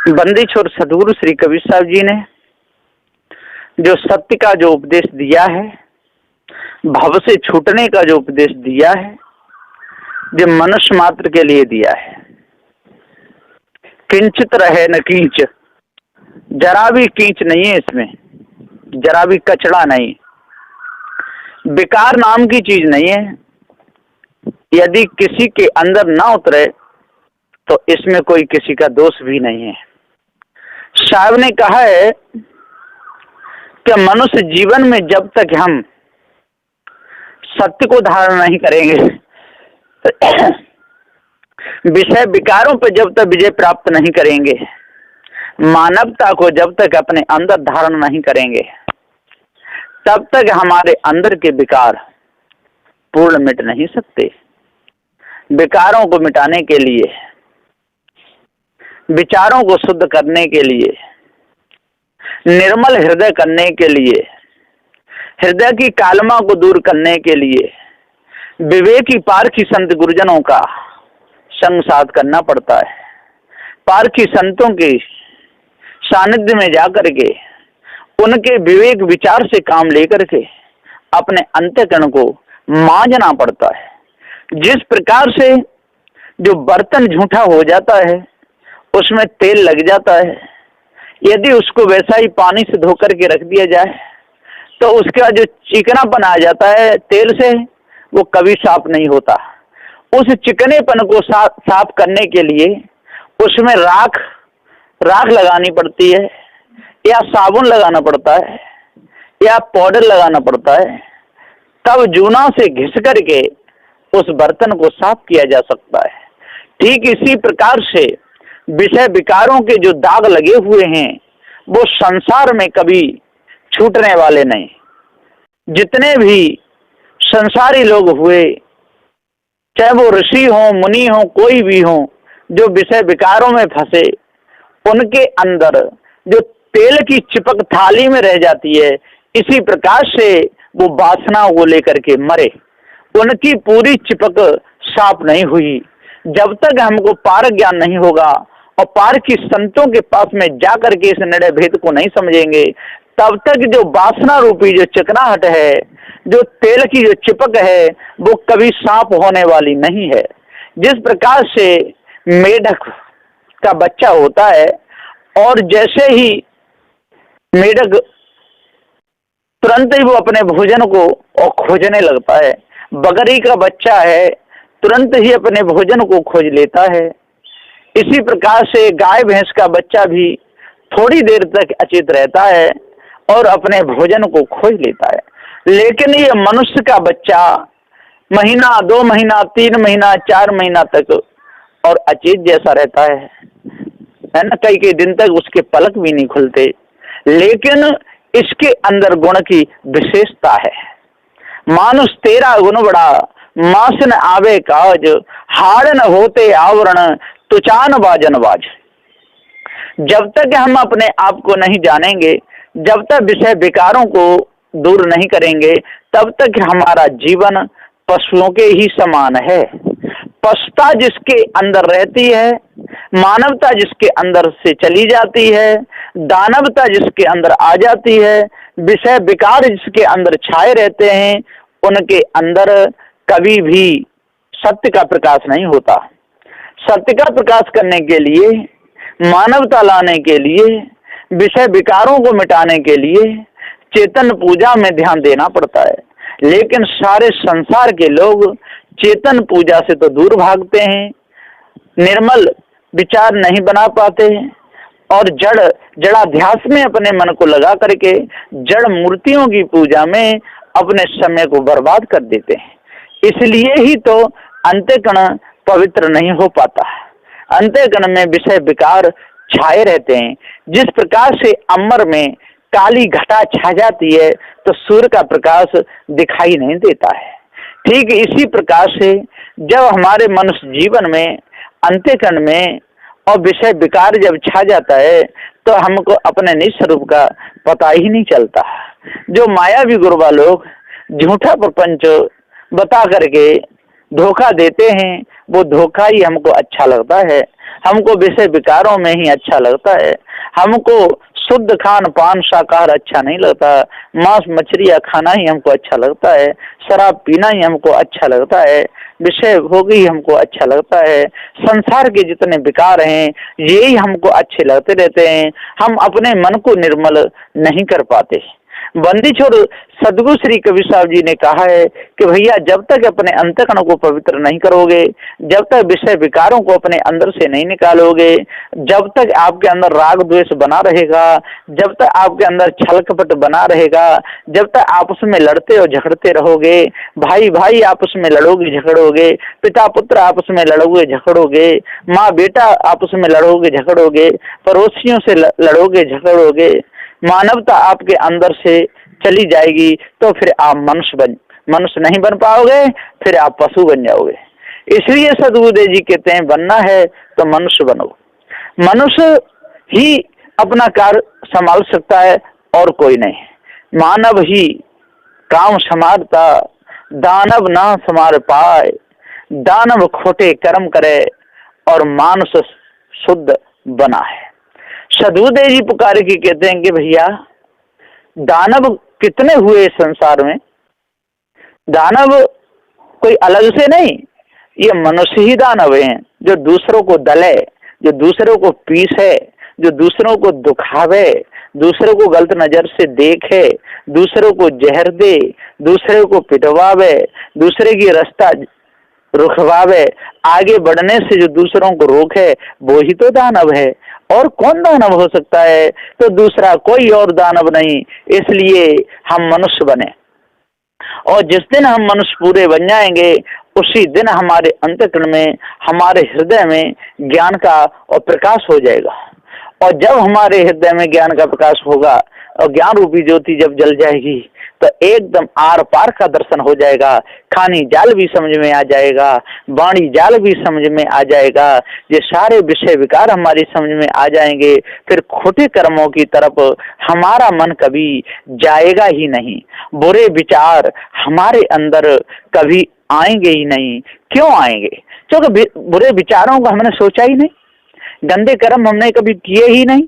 बंदी छोर सदगुरु श्री कबीर साहब जी ने जो सत्य का जो उपदेश दिया है, भव से छूटने का जो उपदेश दिया है, जो मनुष्य मात्र के लिए दिया है। किंचित रहे न कींच, जरा भी कींच नहीं है इसमें, जरा भी कचड़ा नहीं, बेकार नाम की चीज नहीं है। यदि किसी के अंदर ना उतरे तो इसमें कोई किसी का दोष भी नहीं है। साहब ने कहा है कि मनुष्य जीवन में जब तक हम सत्य को धारण नहीं करेंगे, विषय विकारों पर जब तक विजय प्राप्त नहीं करेंगे, मानवता को जब तक अपने अंदर धारण नहीं करेंगे, तब तक हमारे अंदर के विकार पूर्ण मिट नहीं सकते। विकारों को मिटाने के लिए, विचारों को शुद्ध करने के लिए, निर्मल हृदय करने के लिए, हृदय की कालमा को दूर करने के लिए विवेकी पारखी संत गुरुजनों का संग साथ करना पड़ता है। पारखी संतों के सानिध्य में जाकर के उनके विवेक विचार से काम लेकर के अपने अंतःकरण को मांझना पड़ता है। जिस प्रकार से जो बर्तन झूठा हो जाता है उसमें तेल लग जाता है, यदि उसको वैसा ही पानी से धोकर के रख दिया जाए तो उसका जो चिकनापन आ जाता है तेल से, वो कभी साफ नहीं होता। उस चिकनेपन को साफ करने के लिए उसमें राख लगानी पड़ती है, या साबुन लगाना पड़ता है, या पाउडर लगाना पड़ता है, तब जूना से घिस करके उस बर्तन को साफ किया जा सकता है। ठीक इसी प्रकार से विषय विकारों के जो दाग लगे हुए हैं वो संसार में कभी छूटने वाले नहीं। जितने भी संसारी लोग हुए, चाहे वो ऋषि हो, मुनि हो, कोई भी हो, जो विषय विकारों में फंसे, उनके अंदर जो तेल की चिपक थाली में रह जाती है, इसी प्रकार से वो वासनाओं को लेकर के मरे, उनकी पूरी चिपक साफ नहीं हुई। जब तक हमको पार ज्ञान नहीं होगा और पार की संतों के पास में जाकर के इस निर्णय भेद को नहीं समझेंगे, तब तक जो वासना रूपी जो चिकनाहट है, जो तेल की जो चिपक है, वो कभी साफ होने वाली नहीं है। जिस प्रकार से मेढक का बच्चा होता है और जैसे ही मेढक तुरंत ही वो अपने भोजन को और खोजने लगता है, बकरी का बच्चा है तुरंत ही अपने भोजन को खोज लेता है। इसी प्रकार से गाय भैंस का बच्चा भी थोड़ी देर तक अचेत रहता है और अपने भोजन को खोज लेता है। लेकिन ये मनुष्य का बच्चा महीना, 2 महीना, 3 महीना, 4 महीना तक और अचेत जैसा रहता है ना। कई दिन तक उसके पलक भी नहीं खुलते, लेकिन इसके अंदर गुण की विशेषता है। मानुष तेरा गुण बड़ा, मास न आवे काज, हाड़ न होते आवरण, तुचान बाजन बाज। जब तक हम अपने आप को नहीं जानेंगे, जब तक विषय विकारों को दूर नहीं करेंगे, तब तक हमारा जीवन पशुओं के ही समान है। पशुता जिसके अंदर रहती है, मानवता जिसके अंदर से चली जाती है, दानवता जिसके अंदर आ जाती है, विषय विकार जिसके अंदर छाए रहते हैं, उनके अंदर कभी भी सत्य का प्रकाश नहीं होता। सत्य का प्रकाश करने के लिए, मानवता लाने के लिए, विषय विकारों को मिटाने के लिए चेतन पूजा में ध्यान देना पड़ता है। लेकिन सारे संसार के लोग चेतन पूजा से तो दूर भागते हैं, निर्मल विचार नहीं बना पाते और जड़ाध्यास में अपने मन को लगा करके जड़ मूर्तियों की पूजा में अपने समय को बर्बाद कर देते हैं। इसलिए ही तो अंतःकरण पवित्र नहीं हो पाता। अंतःकरण में विषय विकार छाए रहते हैं। जिस प्रकार से अमर में काली घटा छा जाती है तो सूर्य का प्रकाश दिखाई नहीं देता है, ठीक इसी प्रकार से जब हमारे मनुष्य जीवन में अंतःकरण में और विषय विकार जब छा जाता है तो हमको अपने निज स्वरूप का पता ही नहीं चलता। जो मायावी गुरुवा लोग झूठा प्रपंच बता करके धोखा देते हैं, वो धोखा ही हमको अच्छा लगता है। हमको विषय विकारों में ही अच्छा लगता है। हमको शुद्ध खान पान शाकाहार अच्छा नहीं लगता, मांस मछलियाँ खाना ही हमको अच्छा लगता है, शराब पीना ही हमको अच्छा लगता है, विषय भोग ही हमको अच्छा लगता है। संसार के जितने विकार हैं यही हमको अच्छे लगते रहते हैं। हम अपने मन को निर्मल नहीं कर पाते। बंदी छोड़ सदगुरु श्री कबीर साहब जी ने कहा है कि भैया जब तक अपने अंतःकरण को पवित्र नहीं करोगे, जब तक विषय विकारों को अपने अंदर से नहीं निकालोगे, जब तक आपके अंदर राग द्वेष बना रहेगा, जब तक आपके अंदर छल कपट बना रहेगा, जब तक आपस में लड़ते और झगड़ते रहोगे, भाई भाई आपस में लड़ोगे झगड़ोगे, पिता पुत्र आपस में लड़ोगे झगड़ोगे, माँ बेटा आपस में लड़ोगे झगड़ोगे, पड़ोसियों से लड़ोगे झगड़ोगे, मानवता आपके अंदर से चली जाएगी, तो फिर आप मनुष्य नहीं बन पाओगे, फिर आप पशु बन जाओगे। इसलिए सदगुरुदेव जी कहते हैं बनना है तो मनुष्य बनो। मनुष्य ही अपना कार्य संभाल सकता है और कोई नहीं। मानव ही काम संवारता, दानव ना संवार पाए, दानव खोटे कर्म करे और मानुष शुद्ध बना है। सदगुरुदेव जी पुकार के कहते हैं कि भैया दानव कितने हुए संसार में, दानव कोई अलग से नहीं, ये मनुष्य ही दानव हैं जो दूसरों को दले, जो दूसरों को पीसे, जो दूसरों को दुखावे, दूसरों को गलत नजर से देखे, दूसरों को जहर दे, दूसरे को पिटवावे, दूसरे की रास्ता रुकवावे, आगे बढ़ने से जो दूसरों को रोके, वो ही तो दानव है। और कौन दानव हो सकता है? तो दूसरा कोई और दानव नहीं। इसलिए हम मनुष्य बने, और जिस दिन हम मनुष्य पूरे बन जाएंगे उसी दिन हमारे अंतःकरण में, हमारे हृदय में ज्ञान का और प्रकाश हो जाएगा। और जब हमारे हृदय में ज्ञान का प्रकाश होगा और ज्ञान रूपी ज्योति जब जल जाएगी तो एकदम आर पार का दर्शन हो जाएगा। खानी जाल भी समझ में आ जाएगा, वाणी जाल भी समझ में आ जाएगा, ये सारे विषय विकार हमारी समझ में आ जाएंगे। फिर खोटे कर्मों की तरफ हमारा मन कभी जाएगा ही नहीं, बुरे विचार हमारे अंदर कभी आएंगे ही नहीं। क्यों आएंगे? क्योंकि बुरे विचारों को हमने सोचा ही नहीं, गंदे कर्म हमने कभी किए ही नहीं,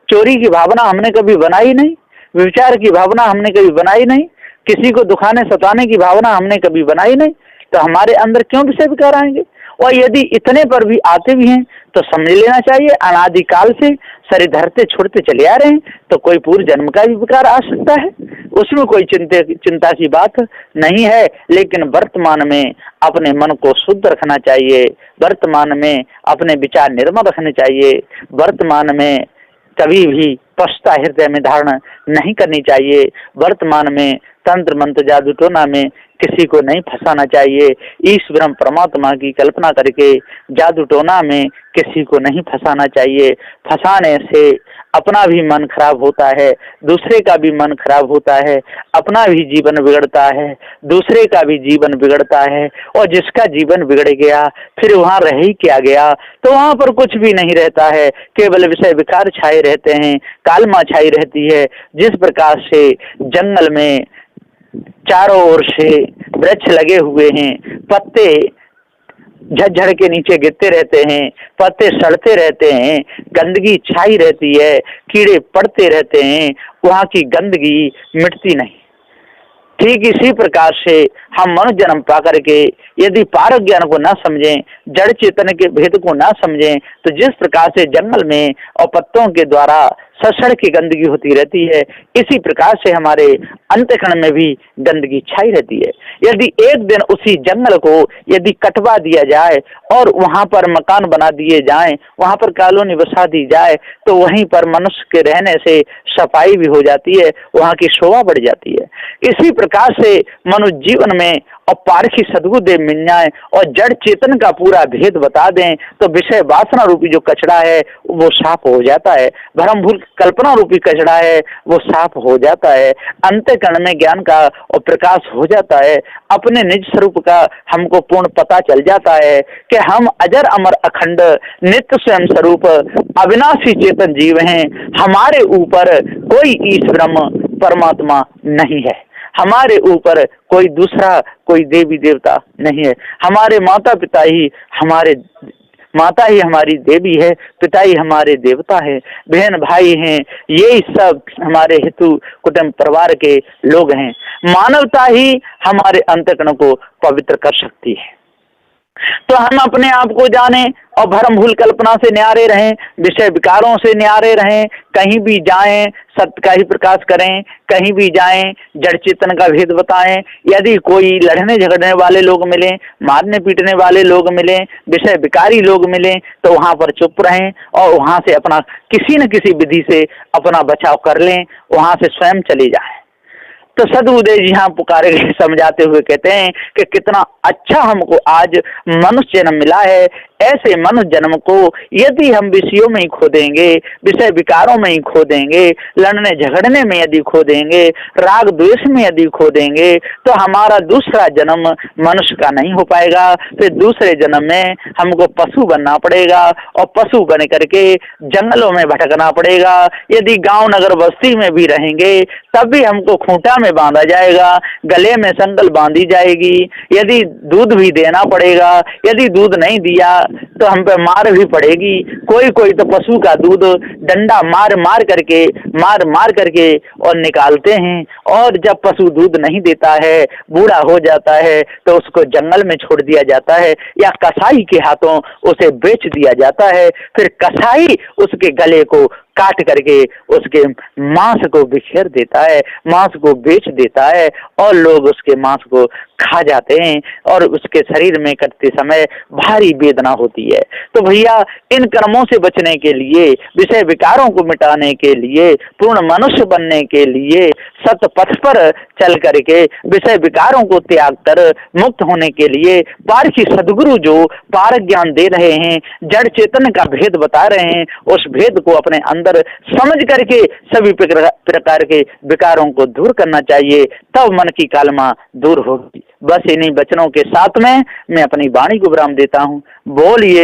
चोरी की भावना हमने कभी बनाई नहीं, विचार की भावना हमने कभी बनाई नहीं, किसी को दुखाने सताने की भावना हमने कभी बनाई नहीं, तो हमारे अंदर क्यों विषय विकार आएंगे? और यदि इतने पर भी आते भी हैं तो समझ लेना चाहिए अनादिकाल से शरीर धरते छोड़ते चले आ रहे हैं, तो कोई पूर्व जन्म का भी विकार आ सकता है, उसमें कोई चिंता की बात नहीं है। लेकिन वर्तमान में अपने मन को शुद्ध रखना चाहिए, वर्तमान में अपने विचार निर्मल रखने चाहिए, वर्तमान में कभी भी पश्चा हृदय में धारण नहीं करनी चाहिए, वर्तमान में तंत्र मंत्र जादू टोना में किसी को नहीं फंसाना चाहिए, ईश्वर परमात्मा की कल्पना करके जादू टोना में किसी को नहीं फंसाना चाहिए। फंसाने से अपना भी मन खराब होता है, दूसरे का भी मन खराब होता है, अपना भी जीवन बिगड़ता है, दूसरे का भी जीवन बिगड़ता है। और जिसका जीवन बिगड़ गया फिर वहाँ रह ही क्या गया? तो वहाँ पर कुछ भी नहीं रहता है, केवल विषय विकार छाए रहते हैं, कालमा छाई रहती है। जिस प्रकार से जंगल में चारों ओर से वृक्ष लगे हुए हैं, पत्ते झड़झड़ के नीचे गिरते रहते हैं, पत्ते सड़ते रहते हैं, गंदगी छाई रहती है, कीड़े पड़ते रहते हैं, वहाँ की गंदगी मिटती नहीं। ठीक इसी प्रकार से हम मनुष्य जन्म पा करके यदि पारक ज्ञान को ना समझें, जड़ चेतन के भेद को ना समझें, तो जिस प्रकार से जंगल में और पत्तों के द्वारा सड़सड़ की गंदगी होती रहती है, इसी प्रकार से हमारे अंतःकरण में भी गंदगी छाई रहती है। यदि एक दिन उसी जंगल को यदि कटवा दिया जाए और वहां पर मकान बना दिए जाएं, वहां पर कॉलोनी बसा दी जाए, तो वहीं पर मनुष्य के रहने से सफाई भी हो जाती है, वहां की शोभा बढ़ जाती है। इसी प्रकार से मनुष्य जीवन में और पारखी सद्गुरुदेव मिल जाए और जड़ चेतन का पूरा भेद बता दें, तो विषय वासना रूपी जो कचड़ा है वो साफ हो जाता है, भ्रम भूल कल्पना रूपी कचड़ा है वो साफ हो जाता है, अंतःकरण में ज्ञान का और प्रकाश हो जाता है, अपने निज स्वरूप का हमको पूर्ण पता चल जाता है कि हम अजर अमर अखंड नित्य स्वयं स्वरूप अविनाशी चेतन जीव हैं। हमारे ऊपर कोई ईश्वर परमात्मा नहीं है, हमारे ऊपर कोई दूसरा कोई देवी देवता नहीं है, हमारे माता पिता ही हमारे माता ही हमारी देवी है, पिता ही हमारे देवता है, बहन भाई हैं, ये सब हमारे हितु कुटुंब परिवार के लोग हैं। मानवता ही हमारे अंतःकरण को पवित्र कर सकती है। तो हम अपने आप को जाने और भरम भूल कल्पना से न्यारे रहें, विषय विकारों से न्यारे रहें। कहीं भी जाएं सत्य का ही प्रकाश करें, कहीं भी जाएं जड़ चेतन का भेद बताएं। यदि कोई लड़ने झगड़ने वाले लोग मिलें, मारने पीटने वाले लोग मिलें, विषय विकारी लोग मिलें, तो वहां पर चुप रहें और वहां से अपना किसी न किसी विधि से अपना बचाव कर लें, वहां से स्वयं चले जाएं। तो सदबुद्धे जी यहाँ पुकारे समझाते हुए कहते हैं कि कितना अच्छा हमको आज मनुष्य जन्म मिला है। ऐसे मनुष्य जन्म को यदि हम विषयों में ही खो देंगे, विषय विकारों में ही खो देंगे, लड़ने झगड़ने में यदि खो देंगे, राग द्वेष में यदि खो देंगे, तो हमारा दूसरा जन्म मनुष्य का नहीं हो पाएगा। फिर दूसरे जन्म में हमको पशु बनना पड़ेगा और पशु बन करके जंगलों में भटकना पड़ेगा। यदि गांव नगर बस्ती में भी रहेंगे तब भी हमको खूंटा में बांधा जाएगा, गले में संगल बांधी जाएगी। यदि दूध भी देना पड़ेगा, यदि दूध नहीं दिया तो हम पे मार भी पड़ेगी। कोई कोई तो पशु का दूध डंडा मार मार करके और निकालते हैं। और जब पशु दूध नहीं देता है, बूढ़ा हो जाता है, तो उसको जंगल में छोड़ दिया जाता है या कसाई के हाथों उसे बेच दिया जाता है। फिर कसाई उसके गले को काट करके उसके मांस को बिखेर देता है, मांस को बेच देता है और लोग उसके मांस को खा जाते हैं और उसके शरीर में कटते समय भारी वेदना होती है। तो भैया इन कर्मों से बचने के लिए, विषय विकारों को मिटाने के लिए, पूर्ण मनुष्य बनने के लिए, सत्य पथ पर चल करके विषय विकारों को त्याग कर मुक्त होने के लिए पारखी सदगुरु जो पार ज्ञान दे रहे हैं, जड़ चेतन का भेद बता रहे हैं, उस भेद को अपने अंदर समझ करके सभी प्रकार के विकारों को दूर करना चाहिए, तब मन की कालमा दूर होगी। बस इन्हीं वचनों के साथ में मैं अपनी वाणी को विराम देता हूँ। बोलिए।